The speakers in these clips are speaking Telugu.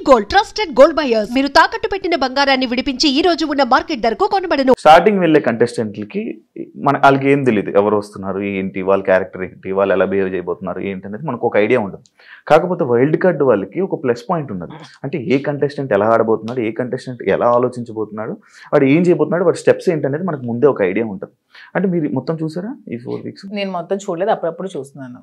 గోల్డ్ ట్రస్టెడ్ గోల్డ్ బయర్స్ మీరు తాకట్టు పెట్టిన బంగారాన్ని విడిపించి ఈ రోజు ఉన్న మార్కెట్ ధరకు కొనబడను. స్టార్టింగ్ వెళ్ళే కంటెస్టెంట్లకి వాళ్ళకి ఏం తెలియదు, ఎవరు వస్తున్నారు ఏంటి, వాళ్ళ క్యారెక్టర్ ఏంటి, వాళ్ళు ఎలా బిహేవ్ చేయబోతున్నారు ఏంటి అనేది మనకు ఒక ఐడియా ఉండదు. కాకపోతే వైల్డ్ కార్డ్ వాళ్ళకి ఒక ప్లస్ పాయింట్ ఉన్నది. అంటే ఏ కంటెస్టెంట్ ఎలా ఆడబోతున్నాడు, ఏ కంటెస్టెంట్ ఎలా ఆలోచించబోతున్నాడు, వాడు ఏం చేయబోతున్నాడు, వాడి స్టెప్స్ ఏంటి అనేది మనకు ముందే ఒక ఐడియా ఉంటుంది. అంటే మీరు మొత్తం చూసారా ఈ 4 weeks? నేను మొత్తం చూడలేదు, అప్పుడప్పుడు చూస్తున్నాను.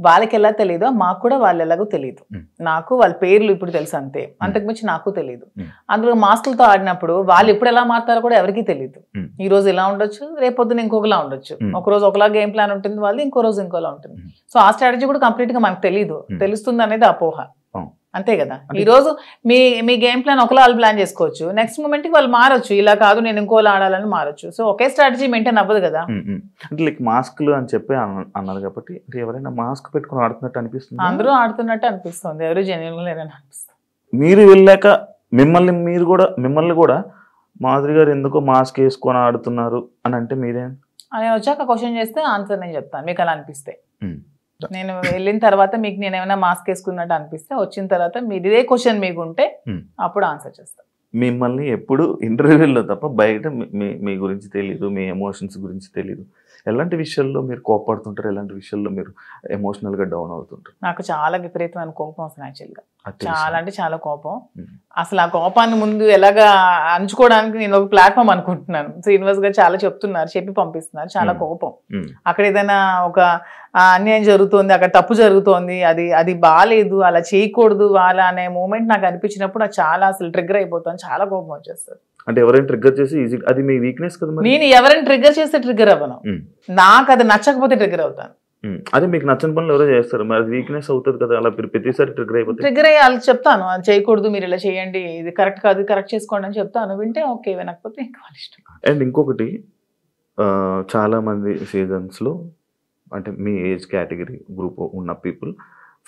వాళ్ళకి ఎలా తెలియదో మాకు కూడా వాళ్ళు ఎలాగో తెలియదు. నాకు వాళ్ళ పేర్లు ఇప్పుడు తెలుసు అంతే, అంతకుమించి నాకు తెలియదు. అందులో మాస్కులతో ఆడినప్పుడు వాళ్ళు ఎప్పుడు ఎలా మారుతారో కూడా ఎవరికి తెలియదు. ఈ రోజు ఇలా ఉండొచ్చు, రేపొద్దున ఇంకొకలా ఉండొచ్చు. ఒక రోజు ఒకలా గేమ్ ప్లాన్ ఉంటుంది వాళ్ళు, ఇంకో రోజు ఇంకోలా ఉంటుంది. సో ఆ స్ట్రాటజీ కూడా కంప్లీట్ గా మనకు తెలియదు, తెలుస్తుంది అనేది అపోహ అంతే కదా. ఈ రోజు మీ గేమ్ ప్లాన్ ఒకలా వాళ్ళు ప్లాన్ చేసుకోవచ్చు, నెక్స్ట్ మూమెంట్ కి వాళ్ళు మారొచ్చు, ఇలా కాదు నేను ఇంకోలా ఆడాలని మారొచ్చు. సో ఒకే స్ట్రాటజీ మెయింటైన్ అవ్వదు కదా. అంటే లైక్ మాస్క్లు అని చెప్పి అన్నారు కాబట్టి ఎవరైనా మాస్క్ పెట్టుకుని ఆడుతున్నట్టు అనిపిస్తుంది, అందరూ ఆడుతున్నట్టు అనిపిస్తుంది, ఎవరు జెన్యున్ లేరని అనిపిస్తుంది. మీరు వెళ్ళాక మిమ్మల్ని కూడా మాధురి గారు ఎందుకో మాస్క్ వేసుకొని ఆడుతున్నారు అని అంటే మీరేం? నేను వచ్చాక క్వశ్చన్ చేస్తే ఆన్సర్ నేను చెప్తాను, మీకు అలా అనిపిస్తే. నేను వెళ్ళిన తర్వాత మీకు నేను ఏమైనా మాస్క్ వేసుకున్నట్టు అనిపిస్తే, వచ్చిన తర్వాత మీరు ఇదే క్వశ్చన్ మీకు ఉంటే అప్పుడు ఆన్సర్ చేస్తాను. మిమ్మల్ని ఎప్పుడు ఇంటర్వ్యూలో తప్ప బయట మీ గురించి తెలియదు, మీ ఎమోషన్స్ గురించి తెలియదు. ఎలాంటి విషయాల్లో మీరు కోపడుతుంటారు, ఎలాంటి విషయాల్లో మీరు ఎమోషనల్గా డౌన్ అవుతుంటారు? నాకు చాలా విపరీతమైన కోపం వస్తుంది యాక్చువల్గా, చాలా అంటే చాలా కోపం. అసలు ఆ కోపాన్ని ముందు ఎలాగా అంచుకోవడానికి నేను ఒక ప్లాట్ఫామ్ అనుకుంటున్నాను. శ్రీనివాస్ గారు చాలా చెప్తున్నారు, చెప్పి పంపిస్తున్నారు. చాలా కోపం, అక్కడ ఏదైనా ఒక అన్యాయం జరుగుతోంది, అక్కడ తప్పు జరుగుతోంది, అది బాగాలేదు, అలా చేయకూడదు అలా అనే మూమెంట్ నాకు అనిపించినప్పుడు నాకు చాలా అసలు ట్రిగ్గర్ అయిపోతాను, చాలా కోపం వచ్చేస్తుంది. అంటే ఎవరైనా ట్రిగ్గర్ చేసి అది మీ వీక్నెస్ కదా. నేను ఎవరైనా ట్రిగ్గర్ చేస్తే ట్రిగ్గర్ అవ్వను, నాకు అది నచ్చకపోతే ట్రిగ్గర్ అవుతాను. అదే మీకు నచ్చని పనులు ఎవరో చేస్తారు, మరి వీక్నెస్ అవుతుంది కదా, అలా ప్రతిసారి ట్రిగ్గర్ అయిపోతుంది. ట్రిగ్గర్ అయ్యి వాళ్ళకి చెప్తాను, అది చేయకూడదు, మీరు ఇలా చేయండి, ఇది కరెక్ట్ కాదు, కరెక్ట్ చేసుకోండి అని చెప్తాను. వింటే ఓకే, వినకపోతే ఇంకా వాళ్ళ ఇష్టం. అండ్ ఇంకొకటి, చాలా మంది సీజన్స్లో అంటే మీ ఏజ్ కేటగిరీ గ్రూప్ ఉన్న పీపుల్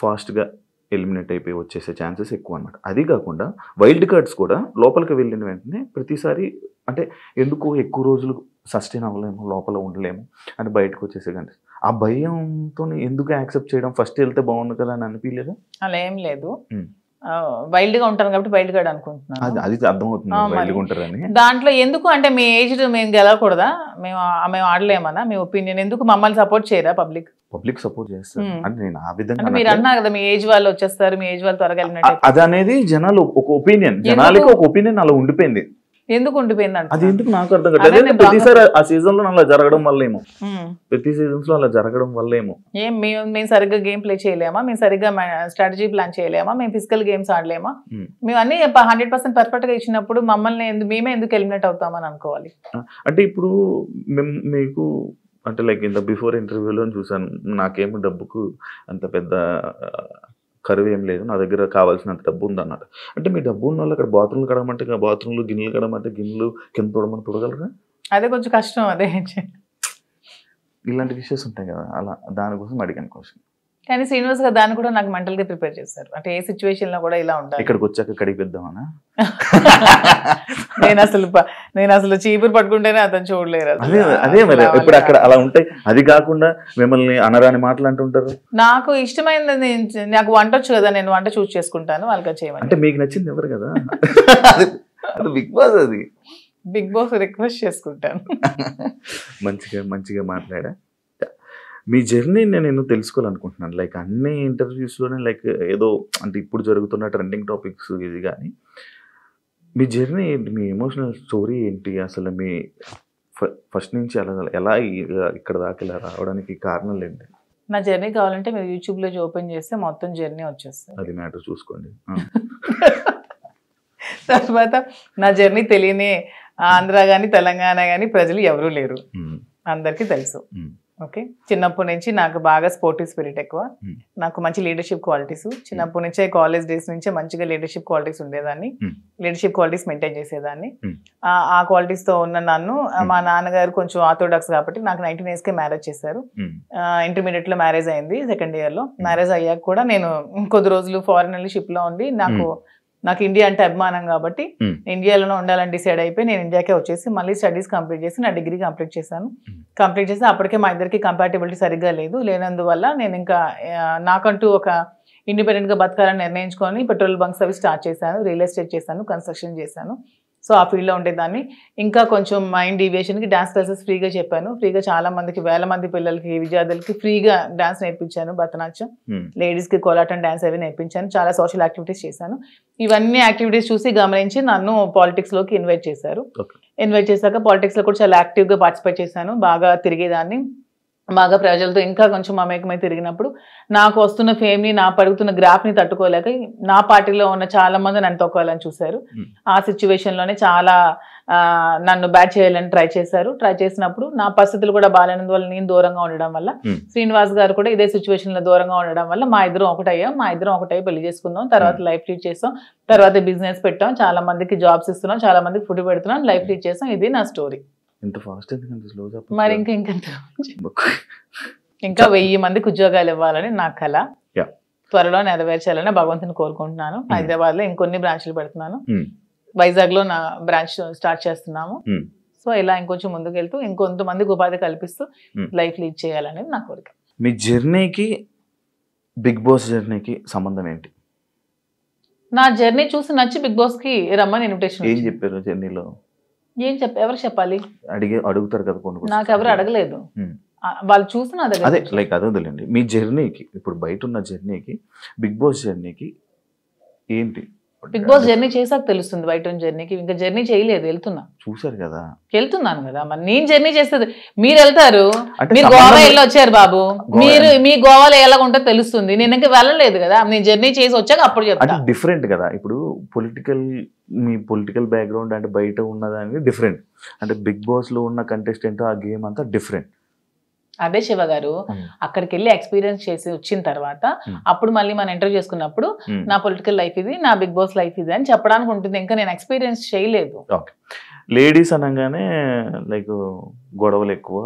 ఫాస్ట్గా ఎలిమినేట్ అయిపోయి వచ్చేసే ఛాన్సెస్ ఎక్కువ అనమాట. అది కాకుండా వైల్డ్ కార్డ్స్ కూడా లోపలికి వెళ్ళిన వెంటనే ప్రతిసారి అంటే ఎందుకు ఎక్కువ రోజులు సస్టైన్ అవ్వలేము, లోపల ఉండలేము అని బయటకు వచ్చేసే కానీ ఆ భయంతో ఎందుకు యాక్సెప్ట్ చేయడం, ఫస్ట్ వెళ్తే బాగుంది కదా అని అనిపించలేదా? అలా ఏం లేదు, వైల్డ్ గా ఉంటాను కాబట్టి వైల్డ్ కార్డ్ అనుకుంటున్నాను. అది అర్థమవుతుంది. దాంట్లో ఎందుకు అంటే మీ ఏజ్ మేము గెలవకూడదా, మేము ఆడలేమన్నా, మీ ఒపీనియన్ ఎందుకు, మమ్మల్ని సపోర్ట్ చేయరా పబ్లిక్ సపోర్ట్ చేస్తారు అంటే నేను ఆ విధంగా మీరు అన్నారు కదా, మీ ఏజ్ వాళ్ళు వచ్చేస్తారు, మీ ఏజ్ వాళ్ళు త్వరగా వెళ్ళినట్టు. అది అనేది జనాలు ఒక ఒపీనియన్, జనాలకి ఒక ఒపీనియన్ అలా ఉండిపోయింది. ఎందుకు ఉండిపోయింది అంటే అది ఎందుకు నాకు అర్థం కాదు. ప్రతిసారి ఆ సీజన్ లో అలా జరగడం వల్లేమో, ప్రతి సీజన్స్ లో అలా జరగడం వల్లేమో. మేము సరిగ్గా గేమ్ ప్లే చేయలేమా, మేము సరిగ్గా స్ట్రాటజీ ప్లాన్ చేయలేమా, మేము ఫిజికల్ గేమ్స్ ఆడలేమా, మేము అన్ని 100% పర్ఫెక్ట్ గా ఇచ్చినప్పుడు మేమే ఎందుకు ఎలిమినేట్ అవుతామని అనుకోవాలి. అంటే ఇప్పుడు మీకు అంటే లైక్ ఇంత బిఫోర్ ఇంటర్వ్యూలో చూసాను, నాకేమో డబ్బుకు అంత పెద్ద కరువు ఏం లేదు, నా దగ్గర కావాల్సినంత డబ్బు ఉంది అన్నారు. అంటే మీ డబ్బు ఉన్న వాళ్ళు అక్కడ బాత్రూమ్లు కడమంటే బాత్రూమ్లు, గిన్నెలు కడమంటే గిన్నెలు, కింద తోడమని తొడగలరా? అదే కొంచెం కష్టం. అదే ఇలాంటి విషయాలు ఉంటాయి కదా, అలా దానికోసం అడిగాను క్వశ్చన్. కానీ శ్రీనివాస్ గారు దాన్ని కూడా నాకు మెంటల్ గా ప్రిపేర్ చేశారు, అంటే ఏ సిచ్యువేషన్ లో కూడా ఇలా ఉండాలి. ఇక్కడికి వచ్చాక కడిగిద్దామనా? నేను అసలు చీపురు పట్టుకుంటేనే అతను చూడలేరు. అదే మరి ఇప్పుడు అక్కడ అలా ఉంటాయి. అది కాకుండా మిమ్మల్ని అనరాని మాటలు అంటుంటారు. నాకు ఇష్టమైనది, నాకు వంట వచ్చు కదా, నేను వంట చూస్ చేసుకుంటాను, వాళ్ళకి చేయమని. అంటే మీకు నచ్చింది ఎవరు కదా, అది బిగ్ బాస్, అది బిగ్ బాస్ రిక్వెస్ట్ చేసుకుంటాను. మంచిగా మాట్లాడా. మీ జర్నీ నేను తెలుసుకోవాలనుకుంటున్నాను. లైక్ అన్ని ఇంటర్వ్యూస్లోనే లైక్ ఏదో అంటే ఇప్పుడు జరుగుతున్న ట్రెండింగ్ టాపిక్స్ ఇది, కానీ మీ జర్నీ ఏంటి, మీ ఎమోషనల్ స్టోరీ ఏంటి, అసలు మీ ఫస్ట్ నుంచి ఎలా ఇక్కడ దాకా ఇలా రావడానికి కారణాలు ఏంటి? నా జర్నీ కావాలంటే మీరు యూట్యూబ్లో ఓపెన్ చేస్తే మొత్తం జర్నీ వచ్చేస్తుంది, అది మ్యాటర్ చూసుకోండి. తర్వాత నా జర్నీ తెలియని ఆంధ్ర కానీ తెలంగాణ కానీ ప్రజలు ఎవరూ లేరు, అందరికీ తెలుసు. ఓకే, చిన్నప్పటి నుంచి నాకు బాగా స్పోర్టివ్ స్పిరిట్ ఎక్కువ, నాకు మంచి లీడర్షిప్ క్వాలిటీస్ చిన్నప్పటి నుంచే, కాలేజ్ డేస్ నుంచే మంచిగా లీడర్షిప్ క్వాలిటీస్ ఉండేదాన్ని, లీడర్షిప్ క్వాలిటీస్ మెయింటైన్ చేసేదాన్ని. ఆ క్వాలిటీస్తో ఉన్న నన్ను మా నాన్నగారు కొంచెం ఆర్థోడాక్స్ కాబట్టి నాకు 19 yearsకే మ్యారేజ్ చేశారు. ఇంటర్మీడియట్లో మ్యారేజ్ అయింది, సెకండ్ ఇయర్లో. మ్యారేజ్ అయ్యాక కూడా నేను కొద్ది రోజులు ఫారెన్ వెళ్ళి షిప్లో ఉండి, నాకు ఇండియా అంటే అభిమానం కాబట్టి ఇండియాలోనే ఉండాలని డిసైడ్ అయిపోయి నేను ఇండియాకే వచ్చేసి మళ్ళీ స్టడీస్ కంప్లీట్ చేసి నా డిగ్రీ కంప్లీట్ చేశాను. కంప్లీట్ చేసి అప్పటికే మా ఇద్దరికి కంపాటబిలిటీ సరిగ్గా లేనందువల్ల నేను ఇంకా నాకంటూ ఒక ఇండిపెండెంట్గా బతకాలని నిర్ణయించుకొని పెట్రోల్ బంక్స్ అవి స్టార్ట్ చేశాను, రియల్ ఎస్టేట్ చేశాను, కన్స్ట్రక్షన్ చేశాను. సో ఆ ఫీల్డ్లో ఉండేదాన్ని. ఇంకా కొంచెం మైండ్ డీవియేషన్కి డాన్స్ క్లాసెస్ ఫ్రీగా చెప్పాను. ఫ్రీగా చాలా మందికి, వేల మంది పిల్లలకి, విద్యార్థులకి ఫ్రీగా డాన్స్ నేర్పించాను. భరతనాట్యం, లేడీస్కి కోలాటం డాన్స్ అవి నేర్పించాను. చాలా సోషల్ యాక్టివిటీస్ చేశాను. ఇవన్నీ యాక్టివిటీస్ చూసి గమనించి నన్ను పాలిటిక్స్లోకి ఇన్వైట్ చేశారు. ఇన్వైట్ చేశాక పాలిటిక్స్లో కూడా చాలా యాక్టివ్గా పార్టిసిపేట్ చేశాను. బాగా తిరిగేదాన్ని, బాగా ప్రజలతో ఇంకా కొంచెం మమేకమై తిరిగినప్పుడు నాకు వస్తున్న ఫేమ్ని, నా పరుగుతున్న గ్రాఫ్ని తట్టుకోలేక నా పార్టీలో ఉన్న చాలా మంది నన్ను తొక్కాలని చూశారు. ఆ సిచ్యువేషన్లోనే చాలా నన్ను బ్యాట్ చేయాలని ట్రై చేశారు. ట్రై చేసినప్పుడు నా పరిస్థితులు కూడా బాగాలేనందువల్ల, నేను దూరంగా ఉండడం వల్ల, శ్రీనివాస్ గారు కూడా ఇదే సిచ్యువేషన్లో దూరంగా ఉండడం వల్ల మా ఇద్దరం ఒకటై పెళ్లి చేసుకుందాం. తర్వాత లైఫ్ లీడ్ చేస్తాం, తర్వాత బిజినెస్ పెట్టాం, చాలా మందికి జాబ్స్ ఇస్తున్నాం, చాలా మందికి ఫుడ్ పెడుతున్నాం, లైఫ్ లీడ్ చేస్తాం. ఇది నా స్టోరీ. ఇంత ఫాస్ట్ ఎందుకంటే స్లో చెప్పు. మరి ఇంకా 1000 మందికి ఉద్యోగాలు ఇవ్వాలని నా కళ. త్వరలో నెరవేర్చాలని భగవంతుని కోరుకుంటున్నాను. హైదరాబాద్ లో ఇంకొన్ని బ్రాంచ్లు పెడుతున్నాను. వైజాగ్ లో నా బ్రాంచ్ స్టార్ట్ చేస్తున్నాము. సో ఇలా ఇంకొంచెం ముందుకు వెళ్తూ ఇంకొంతమందికి ఉపాధి కల్పిస్తూ లైఫ్ లీడ్ చేయాలనేది నా కోరిక. మీ జర్నీకి బిగ్ బాస్ జర్నీకి సంబంధం ఏంటి? నా జర్నీ చూసి నచ్చి బిగ్ బాస్ కి రమ్మని ఇన్విటేషన్. ఏం చెప్పారు జర్నీలో? ఎవరు చెప్పాలి? అడుగుతారు కదా కొన్ని. నాకు ఎవరు అడగలేదు, వాళ్ళు చూసి నా దగ్గర. అదే లైక్ అదే వదిలేండి. మీ జర్నీకి, ఇప్పుడు బయట ఉన్న జర్నీకి బిగ్ బాస్ జర్నీకి ఏంటి? బిగ్ బాస్ జర్నీ చేసాక తెలుస్తుంది బయట ఉన్న జర్నీకి. ఇంకా జర్నీ చేయలేదు, చూసారు కదా, వెళ్తున్నాను కదా. మరి నేను జర్నీ చేస్తుంది, మీరు వెళ్తారు. మీరు గోవా వెళ్ళి వచ్చారు బాబు, మీరు మీ గోవాలో ఎలా ఉంటుందో తెలుస్తుంది. నేను ఇంకా వెళ్ళలేదు కదా, నేను జర్నీ చేసి వచ్చాక అప్పుడు చెప్తాను. డిఫరెంట్ కదా. ఇప్పుడు మీ పొలిటికల్ బ్యాక్గ్రౌండ్ అంటే బయట ఉన్నదానికి డిఫరెంట్, అంటే బిగ్ బాస్ లో ఉన్న కంటెస్టెంట్ ఆ గేమ్ అంతా డిఫరెంట్. అదే శివ గారు, అక్కడికి వెళ్ళి ఎక్స్పీరియన్స్ చేసి వచ్చిన తర్వాత అప్పుడు మళ్ళీ మనం ఇంటర్వ్యూ చేసుకున్నప్పుడు నా పొలిటికల్ లైఫ్ ఇది, నా బిగ్ బాస్ లైఫ్ ఇది అని చెప్పడానికి ఉంటుంది. ఇంకా నేను ఎక్స్పీరియన్స్ చేయలేదు. లేడీస్ అనగానే లైక్ గొడవలు ఎక్కువ.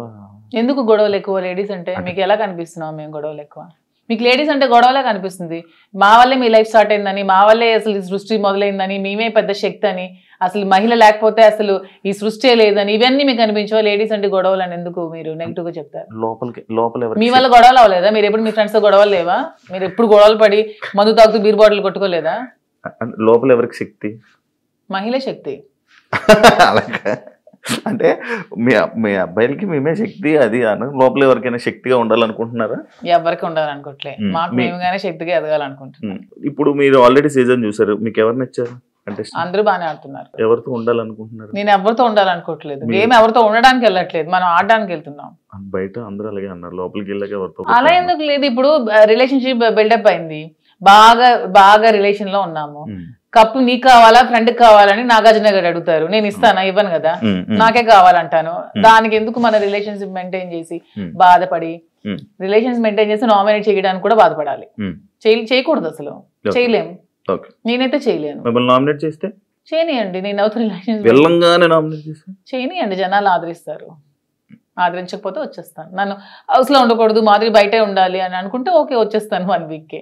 ఎందుకు గొడవలు ఎక్కువ? లేడీస్ అంటే మీకు ఎలా కనిపిస్తున్నాం మేము గొడవలు ఎక్కువ? మీకు లేడీస్ అంటే గొడవలే కనిపిస్తుంది. మా వల్లే మీ లైఫ్ స్టార్ట్ అయిందని, మా వల్లే అసలు ఈ సృష్టి మొదలైందని, మేమే పెద్ద శక్తి అని, అసలు మహిళ లేకపోతే అసలు ఈ సృష్టి లేదని, ఇవన్నీ మీకు అనిపించవా? లేడీస్ అంటే గొడవలు అని ఎందుకు మీరు నెగిటివ్ గా చెప్తారు? మీ వల్ల గొడవలు అవ్వలేదా? మీరు ఎప్పుడు మీ ఫ్రెండ్స్ తో గొడవలు లేవా? మీరు ఎప్పుడు గొడవలు పడి మందు తాగుతూ బీర్ బాటిల్ కొట్టుకోలేదా? లోపల ఎవరికి శక్తి? మహిళ శక్తి. అంటే మీ అబ్బాయిలకి మేమే శక్తి అది అన్న, లోపల ఎవరికైనా శక్తిగా ఉండాలనుకుంటున్నారా? ఎవరికి ఉండాలనుకోవట్లే, మాకు మేముగానే శక్తిగా ఎదగాలనుకుంటున్నాం. ఇప్పుడు మీరు ఆల్రెడీ సీజన్ చూసారు, మీకు ఎవరు నచ్చారు? అంటే అందరూ బాగానే ఆడుతున్నారు. ఎవరితో ఉండాలనుకుంటున్నారు? నేను ఎవరితో ఉండాలనుకోవట్లేదు, గేమ్ ఎవరితో ఉండడానికి వెళ్ళట్లేదు, మనం ఆడడానికి వెళ్తున్నాం. బయట అందరూ అలాగే అన్నారు, లోపలికి వెళ్ళాక ఎవరితో? అలా ఎందుకు లేదు, ఇప్పుడు రిలేషన్షిప్ బిల్డప్ అయింది, బాగా రిలేషన్ లో ఉన్నాము. కప్పు నీకు కావాలా, ఫ్రెండ్ కావాలని నాగార్జున గారు అడుగుతారు, నేను ఇస్తానా? ఇవ్వను కదా, నాకే కావాలంటాను. దానికి ఎందుకు మన రిలేషన్షిప్ మెయింటైన్ చేసి బాధపడి, రిలేషన్స్ మెయింటైన్ చేసి నామినేట్ చేయడానికి కూడా బాధపడాలి? చేయకూడదు, అసలు చేయలేము. నేనైతే చేయలేను. నామినేట్ చేస్తే చేయనియండి, నేను అవుతూ రిలేషన్స్ చేయనియండి, జనాలు ఆదరిస్తారు. ఆదరించకపోతే వచ్చేస్తాను. నన్ను హౌస్ లో ఉండకూడదు, మాదిరి బయటే ఉండాలి అని అనుకుంటే ఓకే, వచ్చేస్తాను 1 వీక్ కే.